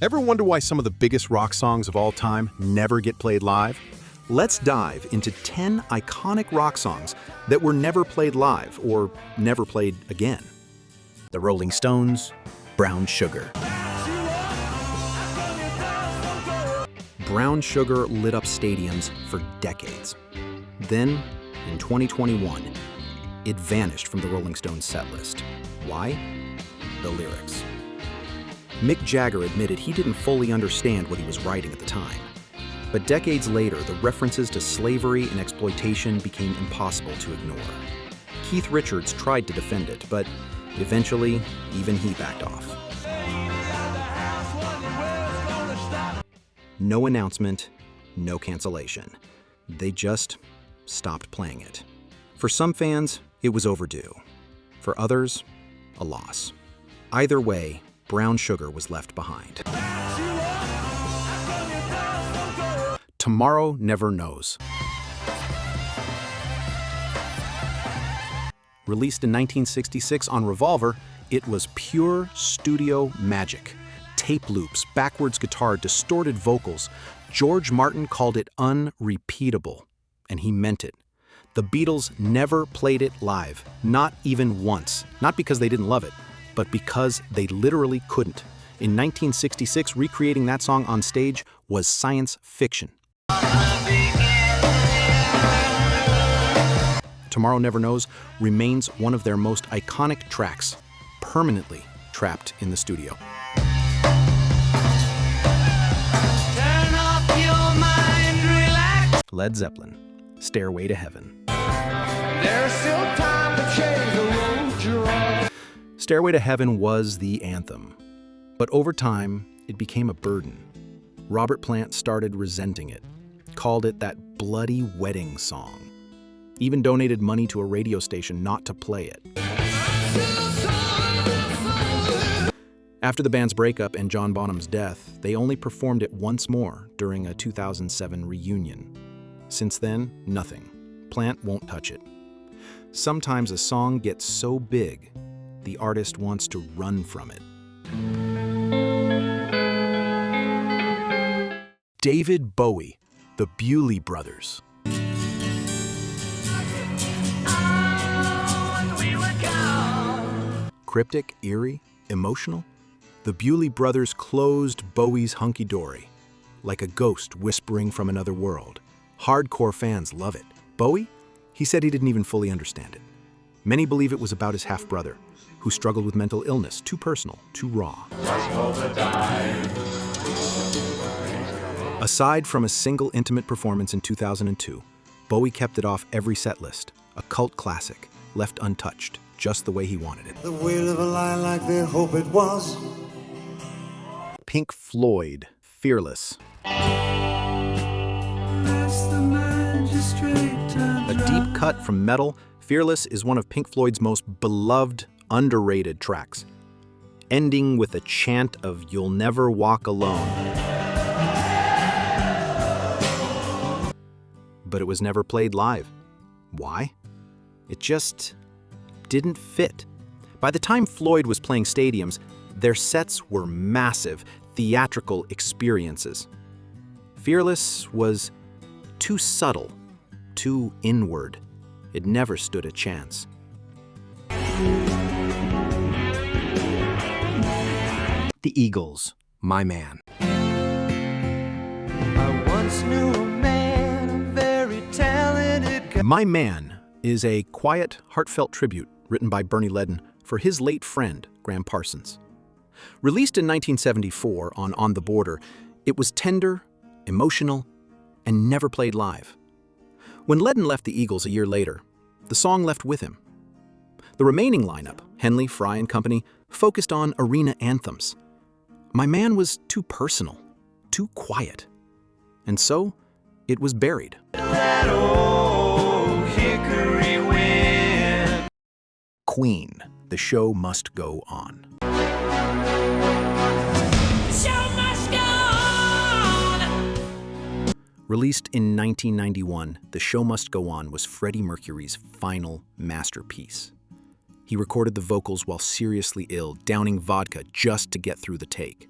Ever wonder why some of the biggest rock songs of all time never get played live? Let's dive into 10 iconic rock songs that were never played live or never played again. The Rolling Stones, Brown Sugar. Brown Sugar lit up stadiums for decades. Then, in 2021, it vanished from the Rolling Stones set list. Why? The lyrics. Mick Jagger admitted he didn't fully understand what he was writing at the time. But decades later, the references to slavery and exploitation became impossible to ignore. Keith Richards tried to defend it, but eventually, even he backed off. No announcement, no cancellation. They just stopped playing it. For some fans, it was overdue. For others, a loss. Either way, Brown Sugar was left behind. Tomorrow Never Knows. Released in 1966 on Revolver, it was pure studio magic. Tape loops, backwards guitar, distorted vocals. George Martin called it unrepeatable, and he meant it. The Beatles never played it live, not even once. Not because they didn't love it, but because they literally couldn't. In 1966, recreating that song on stage was science fiction. Tomorrow Never Knows remains one of their most iconic tracks, permanently trapped in the studio. Turn off your mind, relax. Led Zeppelin, Stairway to Heaven. There's still time to change the road you're on. Stairway to Heaven was the anthem, but over time, it became a burden. Robert Plant started resenting it, called it that bloody wedding song, even donated money to a radio station not to play it. After the band's breakup and John Bonham's death, they only performed it once more during a 2007 reunion. Since then, nothing. Plant won't touch it. Sometimes a song gets so big, the artist wants to run from it. David Bowie, the Buley Brothers. Cryptic, eerie, emotional, the Buley Brothers closed Bowie's hunky-dory, like a ghost whispering from another world. Hardcore fans love it. Bowie? He said he didn't even fully understand it. Many believe it was about his half-brother, who struggled with mental illness, too personal, too raw. Aside from a single intimate performance in 2002, Bowie kept it off every set list, a cult classic, left untouched, just the way he wanted it. The way of a lie like they hope it was. Pink Floyd, Fearless. A deep cut from metal, Fearless is one of Pink Floyd's most beloved, underrated tracks, ending with a chant of "You'll Never Walk Alone." But it was never played live. Why? It just didn't fit. By the time Floyd was playing stadiums, their sets were massive, theatrical experiences. Fearless was too subtle, too inward. It never stood a chance. The Eagles, My Man. I once knew a man, very talented. My Man is a quiet, heartfelt tribute written by Bernie Leadon for his late friend, Graham Parsons. Released in 1974 on the Border, it was tender, emotional, and never played live. When Leadon left the Eagles a year later, the song left with him. The remaining lineup, Henley, Fry and Company, focused on arena anthems. My Man was too personal, too quiet. And so, it was buried. That old hickory wind. Queen, The Show Must Go On. The show must go on. Released in 1991, The Show Must Go On was Freddie Mercury's final masterpiece. He recorded the vocals while seriously ill, downing vodka just to get through the take.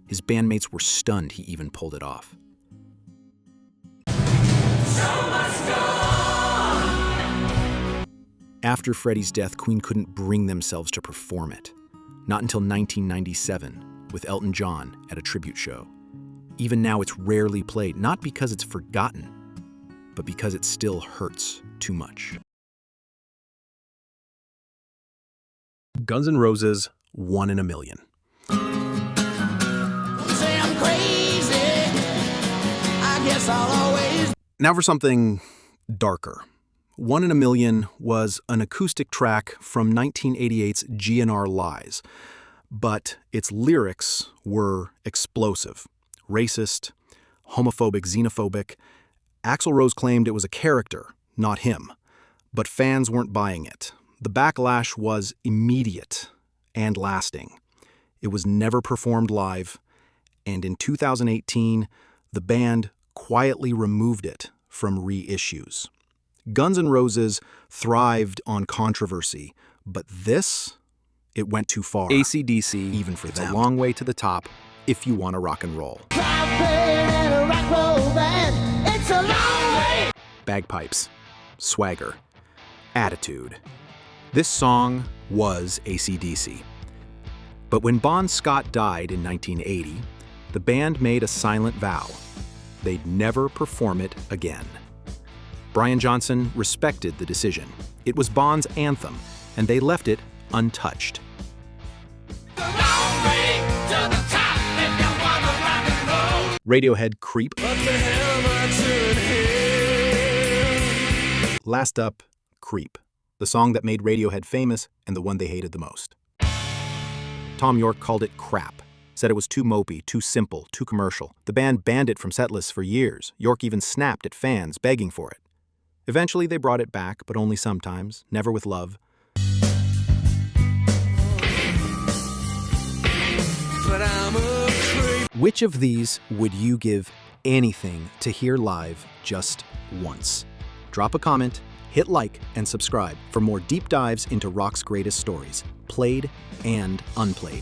His bandmates were stunned he even pulled it off. After Freddie's death, Queen couldn't bring themselves to perform it. Not until 1997, with Elton John at a tribute show. Even now, it's rarely played, not because it's forgotten, but because it still hurts too much. Guns N' Roses, 1 in a Million. Say I'm crazy. I guess I'll always. Now for something darker. 1 in a Million was an acoustic track from 1988's GNR Lies, but its lyrics were explosive, racist, homophobic, xenophobic. Axl Rose claimed it was a character, not him, but fans weren't buying it. The backlash was immediate and lasting. It was never performed live, and in 2018, the band quietly removed it from reissues. Guns N' Roses thrived on controversy, but this, it went too far. ACDC, even for them. It's a long way to the top if you want to rock and roll. It's a long way. Bagpipes, swagger, attitude. This song was AC/DC. But when Bon Scott died in 1980, the band made a silent vow. They'd never perform it again. Brian Johnson respected the decision. It was Bon's anthem, and they left it untouched. Radiohead, Creep. Last up, Creep, the song that made Radiohead famous and the one they hated the most. Tom York called it crap, said it was too mopey, too simple, too commercial. The band banned it from setlists for years. York even snapped at fans begging for it. Eventually they brought it back, but only sometimes, never with love. But I'm a creep. Which of these would you give anything to hear live just once? Drop a comment, hit like, and subscribe for more deep dives into rock's greatest stories, played and unplayed.